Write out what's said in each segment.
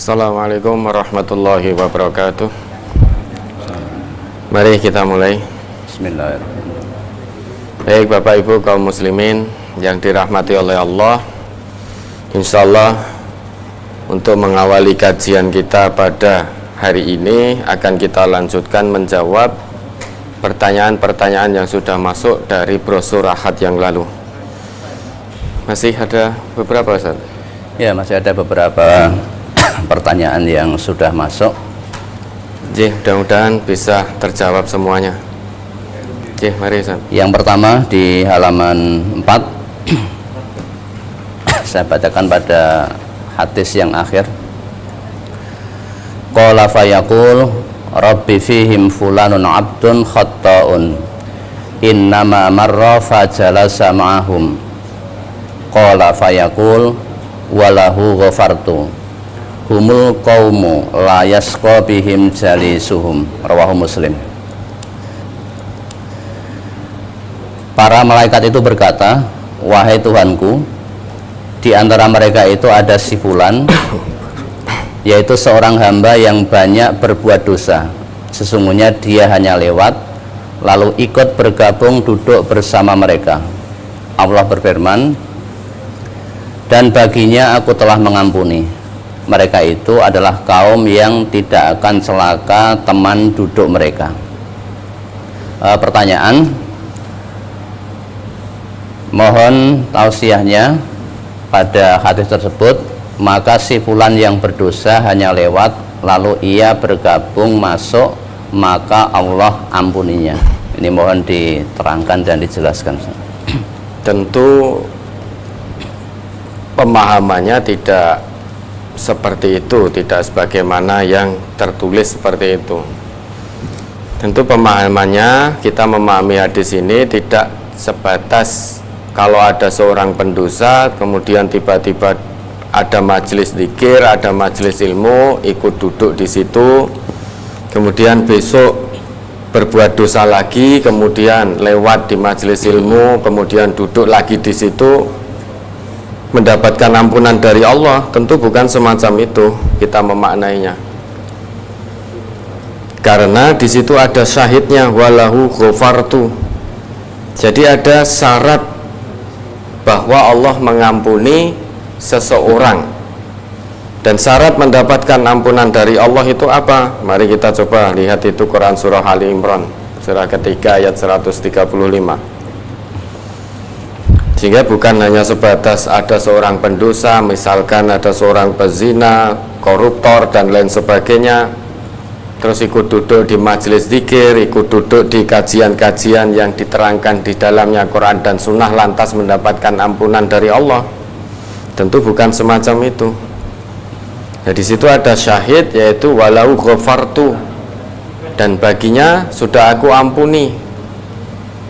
Assalamualaikum warahmatullahi wabarakatuh. Mari kita mulai. Bismillahirrahmanirrahim. Baik Bapak Ibu kaum muslimin yang dirahmati oleh Allah, insyaallah untuk mengawali kajian kita pada hari ini akan kita lanjutkan menjawab pertanyaan-pertanyaan yang sudah masuk dari brosur Ahad yang lalu. Masih ada beberapa, Ustaz? Ya, masih ada beberapa pertanyaan yang sudah masuk. Mudah-mudahan bisa terjawab semuanya. Mari, Ustaz. Yang pertama di halaman 4 saya bacakan pada hadis yang akhir. Qala fayaqul rabbi fihim fulanun abdun khatta'un innama marra fajalasa ma'ahum. Qala fayaqul walahu ghafartu humul qaumu la yasqa bihim jalisuhum. Rawahu Muslim. Para malaikat itu berkata, wahai Tuhanku, di antara mereka itu ada si fulan, yaitu seorang hamba yang banyak berbuat dosa. Sesungguhnya dia hanya lewat lalu ikut bergabung duduk bersama mereka. Allah berfirman, dan baginya aku telah mengampuni. Mereka itu adalah kaum yang tidak akan celaka teman duduk mereka. Pertanyaan, mohon tausiahnya pada hadis tersebut. Maka si fulan yang berdosa hanya lewat lalu ia bergabung masuk, maka Allah ampuninya. Ini mohon diterangkan dan dijelaskan. Tentu pemahamannya tidak seperti itu, tidak sebagaimana yang tertulis seperti itu. Tentu pemahamannya, kita memahami hadis ini tidak sebatas kalau ada seorang pendosa kemudian tiba-tiba ada majelis zikir, ada majelis ilmu, ikut duduk di situ, kemudian besok berbuat dosa lagi, kemudian lewat di majelis ilmu, kemudian duduk lagi di situ, mendapatkan ampunan dari Allah. Tentu bukan semacam itu kita memaknainya, karena di situ ada syahidnya, walahu ghafartu. Jadi ada syarat bahwa Allah mengampuni seseorang, dan syarat mendapatkan ampunan dari Allah itu apa? Mari kita coba lihat itu Quran surah Ali Imran surah ketiga ayat 135. Sehingga bukan hanya sebatas ada seorang pendosa, misalkan ada seorang pezina, koruptor dan lain sebagainya, terus ikut duduk di majelis zikir, ikut duduk di kajian-kajian yang diterangkan di dalamnya Quran dan Sunnah lantas mendapatkan ampunan dari Allah. Tentu bukan semacam itu. Nah, di situ ada syahid, yaitu walau ghafartu, dan baginya sudah aku ampuni.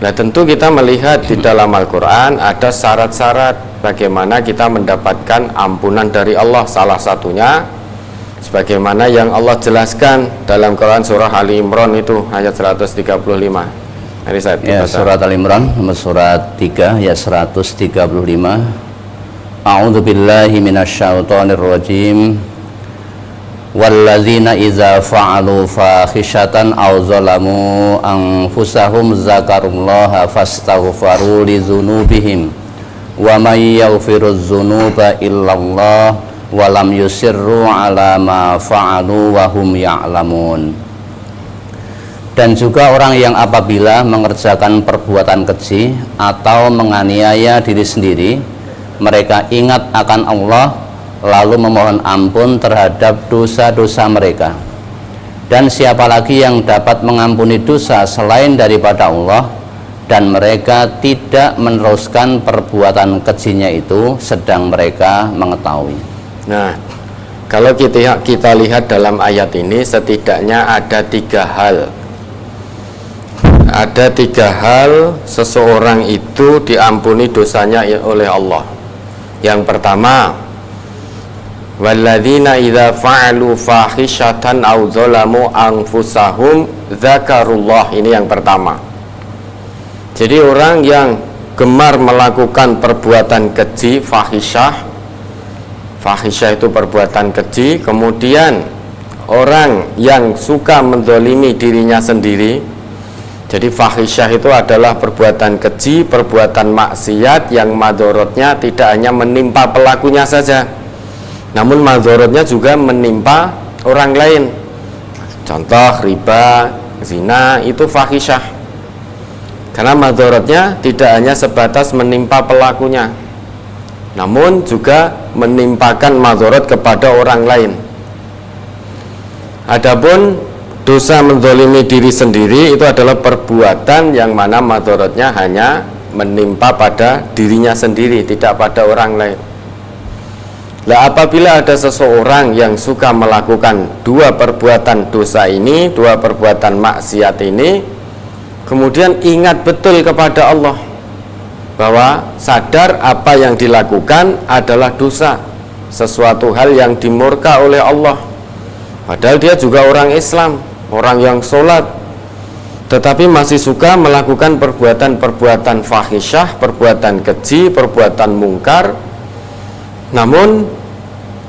Nah, tentu kita melihat di dalam Al-Quran ada syarat-syarat bagaimana kita mendapatkan ampunan dari Allah. Salah satunya sebagaimana yang Allah jelaskan dalam Quran surah Ali Imran itu ayat 135. Ini saya ya, surat Ali Imran nomor surat 3 ayat 135. A'udzu billahi minasyaitonir rajim. Walladzina idza fa'alu fakhishatan aw zalamu anfusahum zakarullaha fastaghfaru lidzunubihim wa may yaghfirudz dzunuba illallah walam yusirru ala ma fa'alu wa hum ya'lamun. Dan juga orang yang apabila mengerjakan perbuatan keji atau menganiaya diri sendiri, mereka ingat akan Allah lalu memohon ampun terhadap dosa-dosa mereka. Dan siapa lagi yang dapat mengampuni dosa selain daripada Allah, dan mereka tidak meneruskan perbuatan kejinya itu sedang mereka mengetahui. Nah, kalau kita lihat dalam ayat ini setidaknya ada 3 hal. Ada 3 hal seseorang itu diampuni dosanya oleh Allah. Yang pertama, walladzina idza fa'alu fahishatan aw zalamu anfusahum dzakarullah. Ini yang pertama. Jadi orang yang gemar melakukan perbuatan keji, fahisyah, Fahisyah itu perbuatan keji. Kemudian orang yang suka mendolimi dirinya sendiri. Jadi fahisyah itu adalah perbuatan keji, perbuatan maksiat yang madorotnya tidak hanya menimpa pelakunya saja, namun madorotnya juga menimpa orang lain. Contoh riba, zina, itu fahisyah. Karena madorotnya tidak hanya sebatas menimpa pelakunya, namun juga menimpakan madorot kepada orang lain. Adapun dosa mendolimi diri sendiri itu adalah perbuatan yang mana madorotnya hanya menimpa pada dirinya sendiri, tidak pada orang lain. Nah, apabila ada seseorang yang suka melakukan dua perbuatan dosa ini, dua perbuatan maksiat ini, kemudian ingat betul kepada Allah bahwa sadar apa yang dilakukan adalah dosa, sesuatu hal yang dimurka oleh Allah. Padahal dia juga orang Islam, orang yang sholat, tetapi masih suka melakukan perbuatan-perbuatan fahisyah, perbuatan keji, perbuatan mungkar. Namun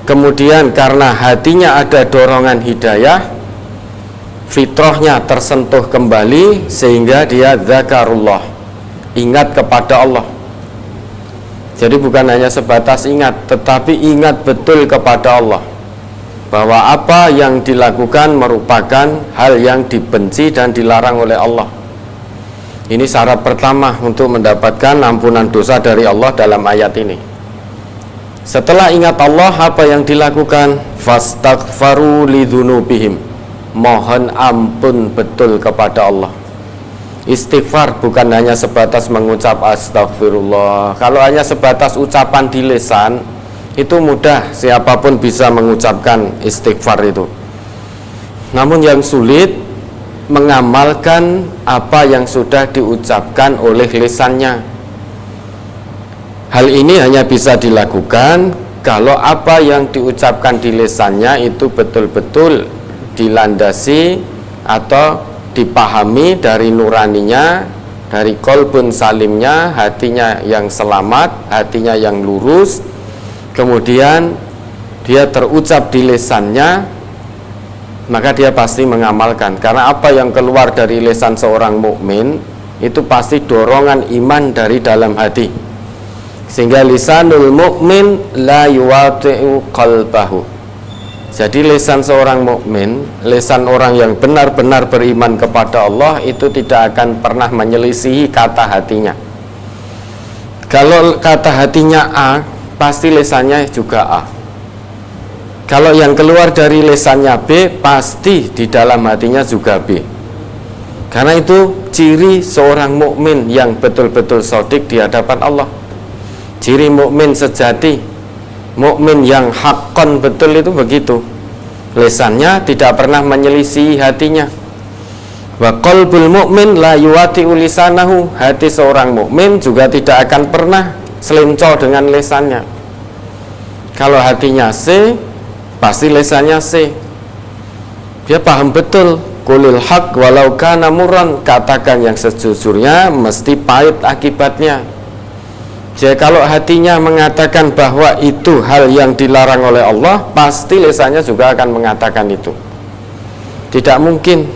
kemudian karena hatinya ada dorongan hidayah, fitrahnya tersentuh kembali sehingga dia zakarullah, ingat kepada Allah. Jadi bukan hanya sebatas ingat, tetapi ingat betul kepada Allah bahwa apa yang dilakukan merupakan hal yang dibenci dan dilarang oleh Allah. Ini syarat pertama untuk mendapatkan ampunan dosa dari Allah dalam ayat ini. Setelah ingat Allah, apa yang dilakukan? Fastaghfaru lidzunubihim, mohon ampun betul kepada Allah. Istighfar bukan hanya sebatas mengucap astagfirullah. Kalau hanya sebatas ucapan di lisan, itu mudah, siapapun bisa mengucapkan istighfar itu. Namun yang sulit mengamalkan apa yang sudah diucapkan oleh lisannya. Hal ini hanya bisa dilakukan kalau apa yang diucapkan di lisannya itu betul-betul dilandasi atau dipahami dari nuraninya, dari qalbun salimnya, hatinya yang selamat, hatinya yang lurus. Kemudian dia terucap di lisannya, maka dia pasti mengamalkan. Karena apa yang keluar dari lisan seorang mukmin itu pasti dorongan iman dari dalam hati. Sehingga lisanul mukmin la yuwati'u qalbahu. Jadi lisan seorang mukmin, lisan orang yang benar-benar beriman kepada Allah itu tidak akan pernah menyelisihi kata hatinya. Kalau kata hatinya A, pasti lisannya juga A. Kalau yang keluar dari lisannya B, pasti di dalam hatinya juga B. Karena itu ciri seorang mukmin yang betul-betul shadiq di hadapan Allah. Ciri mukmin sejati, mukmin yang haqqan betul itu begitu. Lisannya tidak pernah menyelisih hatinya. Wa qalbul mukmin la yuwati'u lisanahu, hati seorang mukmin juga tidak akan pernah selincah dengan lisannya. Kalau hatinya C, pasti lisannya C. Dia paham betul, qulil haq walau kana murran, katakan yang sejujurnya mesti pahit akibatnya. Jadi kalau hatinya mengatakan bahwa itu hal yang dilarang oleh Allah, pasti lisannya juga akan mengatakan itu. Tidak mungkin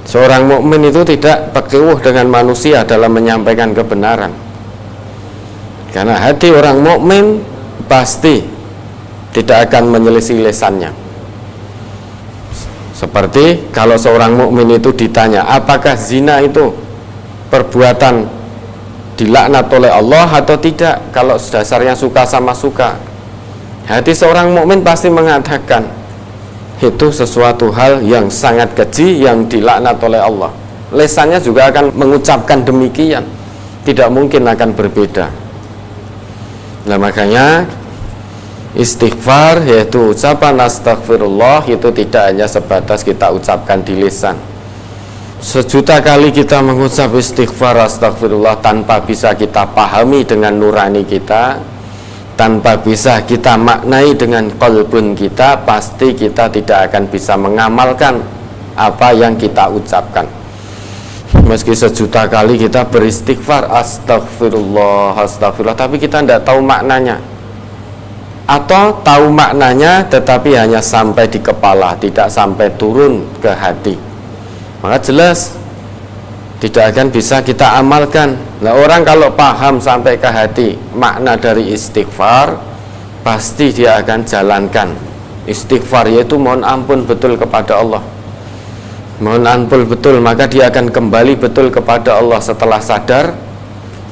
seorang mukmin itu tidak berkeuh dengan manusia dalam menyampaikan kebenaran. Karena hati orang mukmin pasti tidak akan menyelisih lisannya. Seperti kalau seorang mukmin itu ditanya, apakah zina itu perbuatan dilaknat oleh Allah atau tidak? Kalau dasarnya suka sama suka, hati seorang mukmin pasti mengatakan itu sesuatu hal yang sangat keji yang dilaknat oleh Allah. Lisannya juga akan mengucapkan demikian, tidak mungkin akan berbeda. Nah, makanya istighfar, yaitu ucapan astagfirullah, itu tidak hanya sebatas kita ucapkan di lisan. Sejuta kali kita mengucap istighfar astagfirullah tanpa bisa kita pahami dengan nurani kita, tanpa bisa kita maknai dengan qalbun kita, pasti kita tidak akan bisa mengamalkan apa yang kita ucapkan. Meski sejuta kali kita beristighfar astagfirullah, astagfirullah, tapi kita tidak tahu maknanya. atau tahu maknanya tetapi hanya sampai di kepala, tidak sampai turun ke hati, maka jelas tidak akan bisa kita amalkan. Nah, orang kalau paham sampai ke hati makna dari istighfar, pasti dia akan jalankan. Istighfar yaitu mohon ampun betul kepada Allah, mohon ampun betul, maka dia akan kembali betul kepada Allah setelah sadar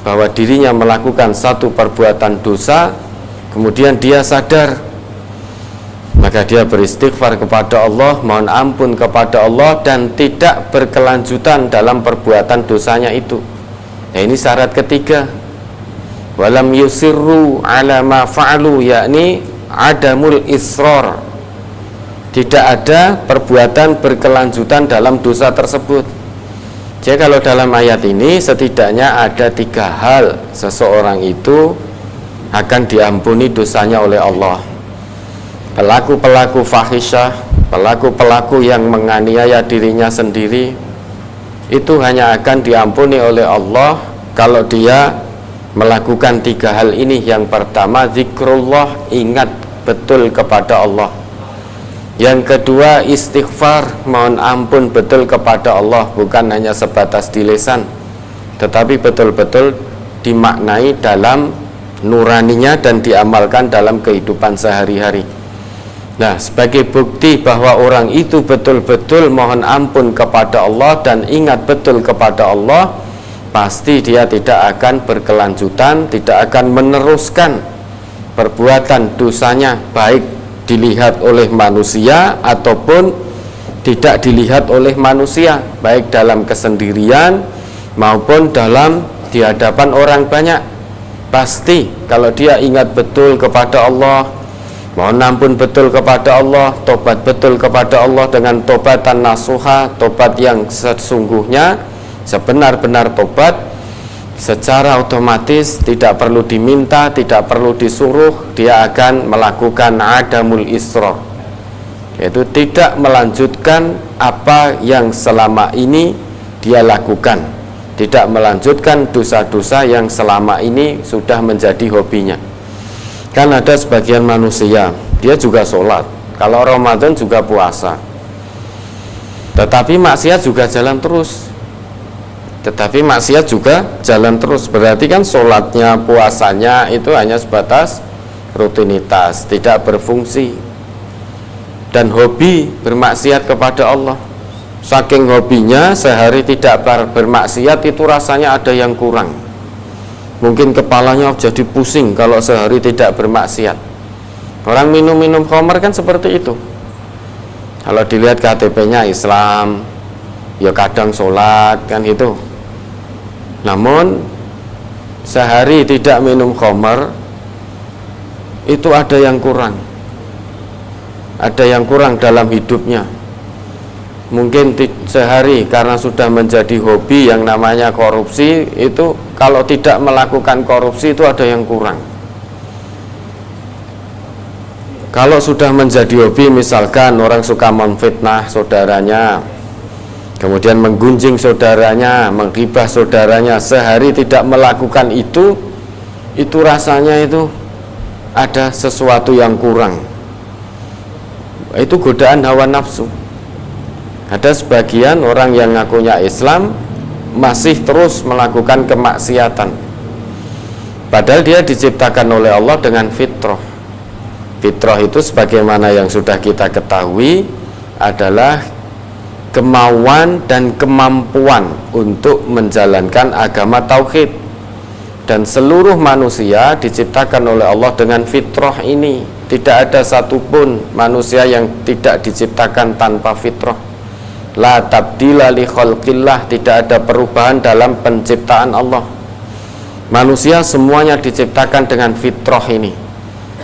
bahwa dirinya melakukan satu perbuatan dosa. Kemudian dia sadar, maka dia beristighfar kepada Allah, mohon ampun kepada Allah, dan tidak berkelanjutan dalam perbuatan dosanya itu. Nah, ini syarat ketiga. Walam yusirru ala ma fa'alu, yakni adamul israr. Tidak ada perbuatan berkelanjutan dalam dosa tersebut. Jadi kalau dalam ayat ini setidaknya ada 3 hal seseorang itu akan diampuni dosanya oleh Allah. Pelaku-pelaku fahisyah, pelaku-pelaku yang menganiaya dirinya sendiri, itu hanya akan diampuni oleh Allah kalau dia melakukan 3 hal ini. Yang pertama, zikrullah, ingat betul kepada Allah. Yang kedua, istighfar, mohon ampun betul kepada Allah, bukan hanya sebatas di lisan, tetapi betul-betul dimaknai dalam nuraninya dan diamalkan dalam kehidupan sehari-hari. Nah, sebagai bukti bahwa orang itu betul-betul mohon ampun kepada Allah dan ingat betul kepada Allah, pasti dia tidak akan berkelanjutan, tidak akan meneruskan perbuatan dosanya, baik dilihat oleh manusia ataupun tidak dilihat oleh manusia, baik dalam kesendirian maupun dalam di hadapan orang banyak. Pasti kalau dia ingat betul kepada Allah, mohon ampun betul kepada Allah, tobat betul kepada Allah dengan tobatan nasuha, tobat yang sesungguhnya, sebenar-benar tobat, secara otomatis tidak perlu diminta, tidak perlu disuruh, dia akan melakukan adamul israr, yaitu tidak melanjutkan apa yang selama ini dia lakukan, tidak melanjutkan dosa-dosa yang selama ini sudah menjadi hobinya. Kan ada sebagian manusia, dia juga sholat, kalau Ramadan juga puasa, tetapi maksiat juga jalan terus. Berarti kan sholatnya, puasanya itu hanya sebatas rutinitas, tidak berfungsi. Dan hobi bermaksiat kepada Allah, saking hobinya sehari tidak bermaksiat itu rasanya ada yang kurang. Mungkin kepalanya jadi pusing kalau sehari tidak bermaksiat. Orang minum-minum khamar kan seperti itu. Kalau dilihat KTP-nya Islam, ya kadang sholat kan gitu. Namun sehari tidak minum khamar, itu ada yang kurang. Ada yang kurang dalam hidupnya. Mungkin sehari karena sudah menjadi hobi yang namanya korupsi, itu kalau tidak melakukan korupsi itu ada yang kurang. Kalau sudah menjadi hobi, misalkan orang suka memfitnah saudaranya, kemudian menggunjing saudaranya, menggibah saudaranya, sehari tidak melakukan itu rasanya itu ada sesuatu yang kurang. Itu godaan hawa nafsu. Ada sebagian orang yang ngakunya Islam masih terus melakukan kemaksiatan, padahal dia diciptakan oleh Allah dengan fitrah. Fitrah itu sebagaimana yang sudah kita ketahui adalah kemauan dan kemampuan untuk menjalankan agama tauhid, dan seluruh manusia diciptakan oleh Allah dengan fitrah ini. Tidak ada satupun manusia yang tidak diciptakan tanpa fitrah. La tabdila li khalqillah, tidak ada perubahan dalam penciptaan Allah. Manusia semuanya diciptakan dengan fitrah ini,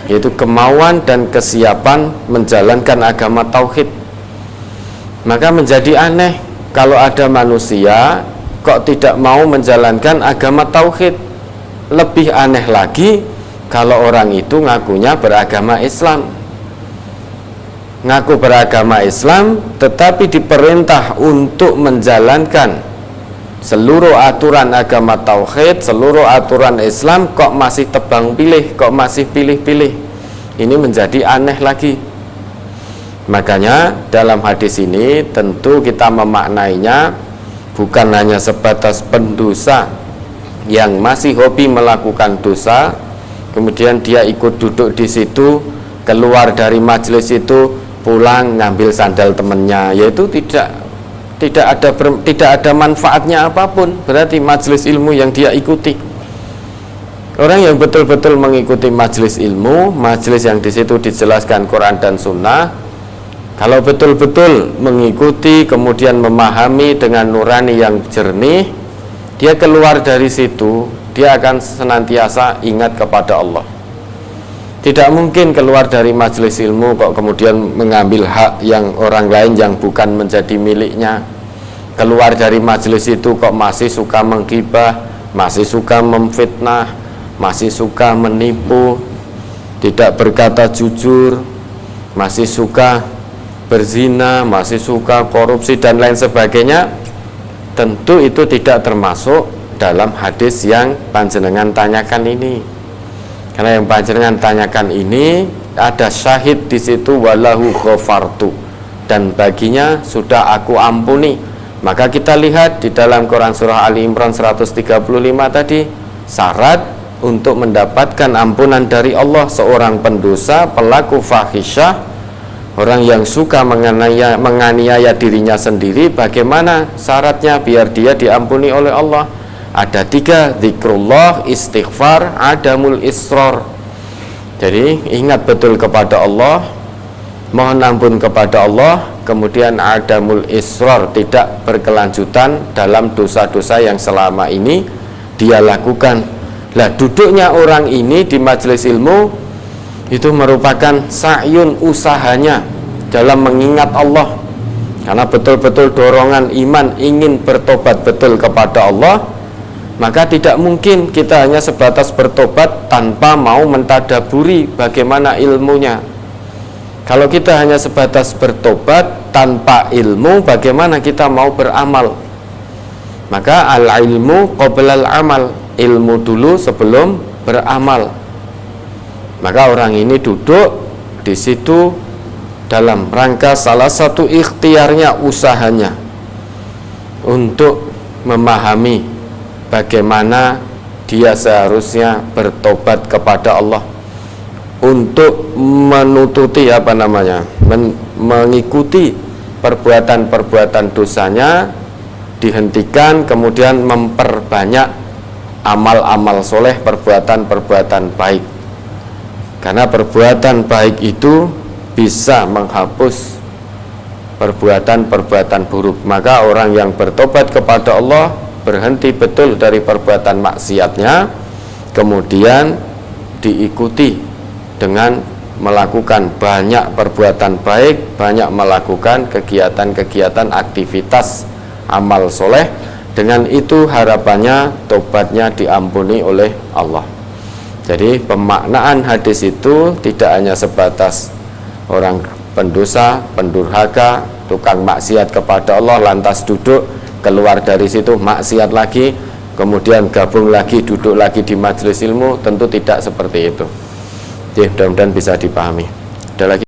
yaitu kemauan dan kesiapan menjalankan agama tauhid. Maka menjadi aneh kalau ada manusia kok tidak mau menjalankan agama tauhid. Lebih aneh lagi kalau orang itu ngakunya beragama Islam, ngaku beragama Islam tetapi diperintah untuk menjalankan seluruh aturan agama tauhid, seluruh aturan Islam, kok masih tebang pilih, kok masih pilih-pilih. Ini menjadi aneh lagi. Makanya dalam hadis ini tentu kita memaknainya bukan hanya sebatas pendosa yang masih hobi melakukan dosa, kemudian dia ikut duduk di situ, keluar dari majelis itu, pulang ngambil sandal temannya, yaitu tidak ada manfaatnya apapun. Berarti majelis ilmu yang dia ikuti, orang yang betul-betul mengikuti majelis ilmu, majelis yang di situ dijelaskan Quran dan Sunnah, kalau betul-betul mengikuti kemudian memahami dengan nurani yang jernih, dia keluar dari situ, dia akan senantiasa ingat kepada Allah. Tidak mungkin keluar dari majelis ilmu kok kemudian mengambil hak yang orang lain yang bukan menjadi miliknya. Keluar dari majelis itu kok masih suka menggibah, masih suka memfitnah, masih suka menipu, tidak berkata jujur, masih suka berzina, masih suka korupsi dan lain sebagainya. Tentu itu tidak termasuk dalam hadis yang panjenengan tanyakan ini. Karena yang panjenengan tanyakan ini ada syahid di situ, walahu ghafartu, dan baginya sudah aku ampuni. Maka kita lihat di dalam Quran surah Ali Imran 135 tadi, syarat untuk mendapatkan ampunan dari Allah seorang pendosa, pelaku fahisyah, orang yang suka menganiaya dirinya sendiri, bagaimana syaratnya biar dia diampuni oleh Allah? Ada 3, zikrullah, istighfar, adamul israr. Jadi ingat betul kepada Allah, mohon ampun kepada Allah, kemudian adamul israr, tidak berkelanjutan dalam dosa-dosa yang selama ini dia lakukan. Lah, duduknya orang ini di majelis ilmu itu merupakan sa'yun, usahanya dalam mengingat Allah, karena betul-betul dorongan iman ingin bertobat betul kepada Allah. Maka tidak mungkin kita hanya sebatas bertobat tanpa mau mentadaburi bagaimana ilmunya. Kalau kita hanya sebatas bertobat tanpa ilmu, bagaimana kita mau beramal? Maka al-ilmu qabla al-amal, ilmu dulu sebelum beramal. Maka orang ini duduk di situ dalam rangka salah satu ikhtiarnya, usahanya untuk memahami bagaimana dia seharusnya bertobat kepada Allah, untuk menututi mengikuti perbuatan-perbuatan dosanya, dihentikan, kemudian memperbanyak amal-amal soleh, perbuatan-perbuatan baik. Karena perbuatan baik itu bisa menghapus perbuatan-perbuatan buruk. Maka orang yang bertobat kepada Allah, berhenti betul dari perbuatan maksiatnya, kemudian diikuti dengan melakukan banyak perbuatan baik, banyak melakukan kegiatan-kegiatan aktivitas amal soleh. Dengan itu harapannya tobatnya diampuni oleh Allah. Jadi pemaknaan hadis itu tidak hanya sebatas orang pendosa, pendurhaka, tukang maksiat kepada Allah lantas duduk, keluar dari situ maksiat lagi, kemudian gabung lagi, duduk lagi di majelis ilmu. Tentu tidak seperti itu. Mudah-mudahan bisa dipahami. Ada lagi?